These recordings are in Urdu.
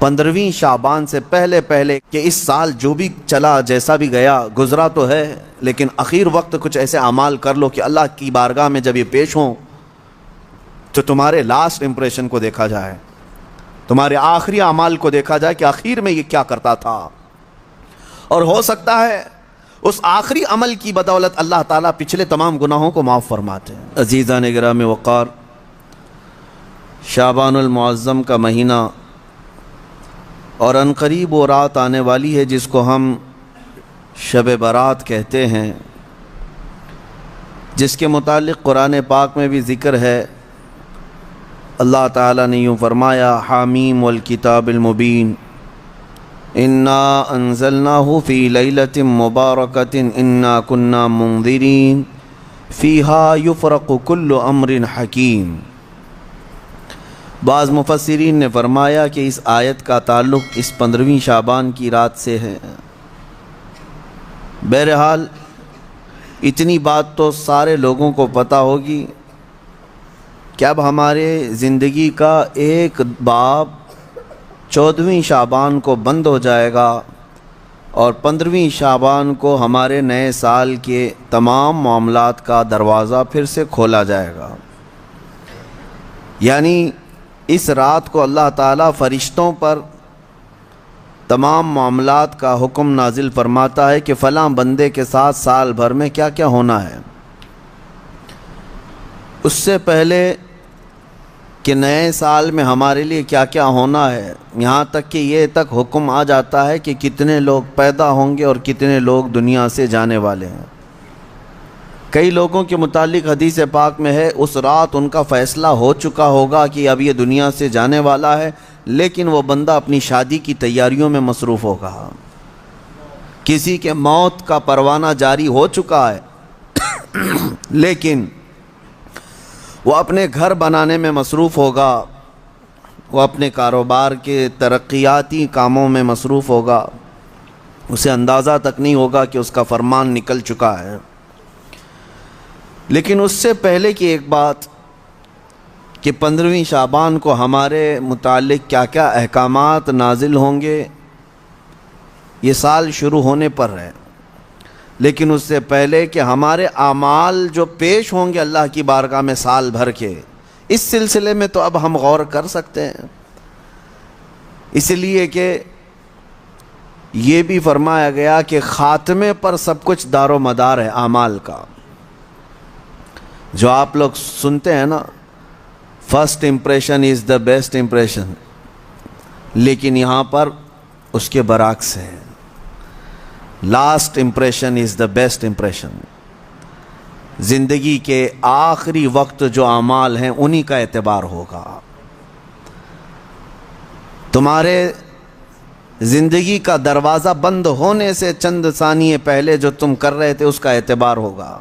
15ویں شعبان سے پہلے پہلے کہ اس سال جو بھی چلا جیسا بھی گیا گزرا تو ہے، لیکن اخیر وقت کچھ ایسے اعمال کر لو کہ اللہ کی بارگاہ میں جب یہ پیش ہوں تو تمہارے لاسٹ امپریشن کو دیکھا جائے، تمہارے آخری اعمال کو دیکھا جائے کہ آخر میں یہ کیا کرتا تھا. اور ہو سکتا ہے اس آخری عمل کی بدولت اللہ تعالیٰ پچھلے تمام گناہوں کو معاف فرماتے ہیں. عزیزان گرامی وقار، شعبان المعظم کا مہینہ اور عنقریب وہ رات آنے والی ہے جس کو ہم شب برات کہتے ہیں، جس کے متعلق قرآن پاک میں بھی ذکر ہے. اللہ تعالیٰ نے یوں فرمایا: حامیم والکتاب المبین انا انزلناہ فی لیلۃ مبارکۃ انا کنا منذرین فیہا یفرق کل امر حکیم. بعض مفسرین نے فرمایا کہ اس آیت کا تعلق اس 15ویں شعبان کی رات سے ہے. بہرحال اتنی بات تو سارے لوگوں کو پتہ ہوگی کہ اب ہمارے زندگی کا ایک باب 14ویں شعبان کو بند ہو جائے گا اور 15ویں شعبان کو ہمارے نئے سال کے تمام معاملات کا دروازہ پھر سے کھولا جائے گا. یعنی اس رات کو اللہ تعالیٰ فرشتوں پر تمام معاملات کا حکم نازل فرماتا ہے کہ فلاں بندے کے ساتھ سال بھر میں کیا کیا ہونا ہے. اس سے پہلے کہ نئے سال میں ہمارے لیے کیا کیا ہونا ہے، یہاں تک کہ یہ تک حکم آ جاتا ہے کہ کتنے لوگ پیدا ہوں گے اور کتنے لوگ دنیا سے جانے والے ہیں. کئی لوگوں کے متعلق حدیث پاک میں ہے اس رات ان کا فیصلہ ہو چکا ہوگا کہ اب یہ دنیا سے جانے والا ہے، لیکن وہ بندہ اپنی شادی کی تیاریوں میں مصروف ہوگا. کسی کے موت کا پروانہ جاری ہو چکا ہے لیکن وہ اپنے گھر بنانے میں مصروف ہوگا، وہ اپنے کاروبار کے ترقیاتی کاموں میں مصروف ہوگا، اسے اندازہ تک نہیں ہوگا کہ اس کا فرمان نکل چکا ہے. لیکن اس سے پہلے کی ایک بات کہ 15ویں شعبان کو ہمارے متعلق کیا کیا احکامات نازل ہوں گے یہ سال شروع ہونے پر ہے، لیکن اس سے پہلے کہ ہمارے اعمال جو پیش ہوں گے اللہ کی بارگاہ میں سال بھر کے، اس سلسلے میں تو اب ہم غور کر سکتے ہیں. اس لیے کہ یہ بھی فرمایا گیا کہ خاتمے پر سب کچھ دار و مدار ہے اعمال کا. جو آپ لوگ سنتے ہیں نا، first impression is the best impression, لیکن یہاں پر اس کے برعکس ہے، last impression is the best impression. زندگی کے آخری وقت جو اعمال ہیں انہی کا اعتبار ہوگا. تمہارے زندگی کا دروازہ بند ہونے سے چند ثانیے پہلے جو تم کر رہے تھے اس کا اعتبار ہوگا.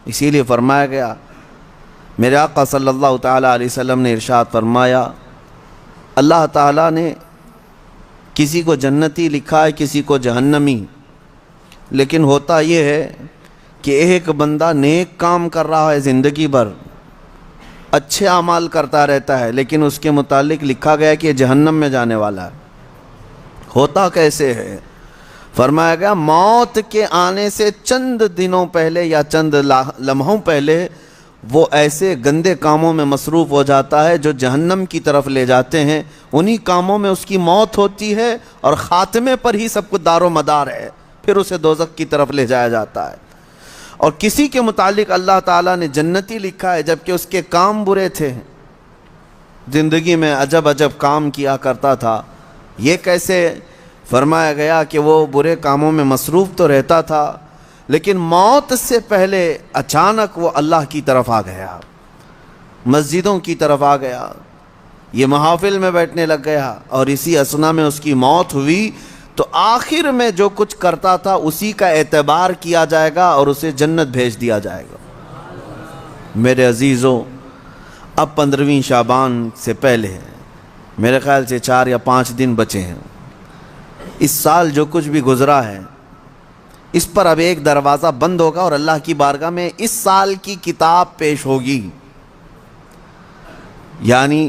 اسی لیے فرمایا گیا، میرے آقا صلی اللہ تعالیٰ علیہ وسلم نے ارشاد فرمایا، اللہ تعالیٰ نے کسی کو جنتی لکھا ہے کسی کو جہنمی، لیکن ہوتا یہ ہے کہ ایک بندہ نیک کام کر رہا ہے زندگی بھر، اچھے اعمال کرتا رہتا ہے، لیکن اس کے متعلق لکھا گیا کہ یہ جہنم میں جانے والا ہے. ہوتا کیسے ہے؟ فرمایا گیا موت کے آنے سے چند دنوں پہلے یا چند لمحوں پہلے وہ ایسے گندے کاموں میں مصروف ہو جاتا ہے جو جہنم کی طرف لے جاتے ہیں. انہی کاموں میں اس کی موت ہوتی ہے اور خاتمے پر ہی سب کچھ دار و مدار ہے، پھر اسے دوزخ کی طرف لے جایا جاتا ہے. اور کسی کے متعلق اللہ تعالیٰ نے جنتی لکھا ہے جبکہ اس کے کام برے تھے، زندگی میں عجب عجب کام کیا کرتا تھا. یہ کیسے؟ فرمایا گیا کہ وہ برے کاموں میں مصروف تو رہتا تھا لیکن موت سے پہلے اچانک وہ اللہ کی طرف آ گیا، مسجدوں کی طرف آ گیا، یہ محافل میں بیٹھنے لگ گیا، اور اسی اثنا میں اس کی موت ہوئی. تو آخر میں جو کچھ کرتا تھا اسی کا اعتبار کیا جائے گا اور اسے جنت بھیج دیا جائے گا. میرے عزیزوں، اب 15ویں شعبان سے پہلے میرے خیال سے 4 یا 5 دن بچے ہیں. اس سال جو کچھ بھی گزرا ہے اس پر اب ایک دروازہ بند ہوگا اور اللہ کی بارگاہ میں اس سال کی کتاب پیش ہوگی. یعنی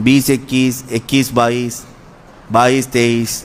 20-21, 21-22, 22-23,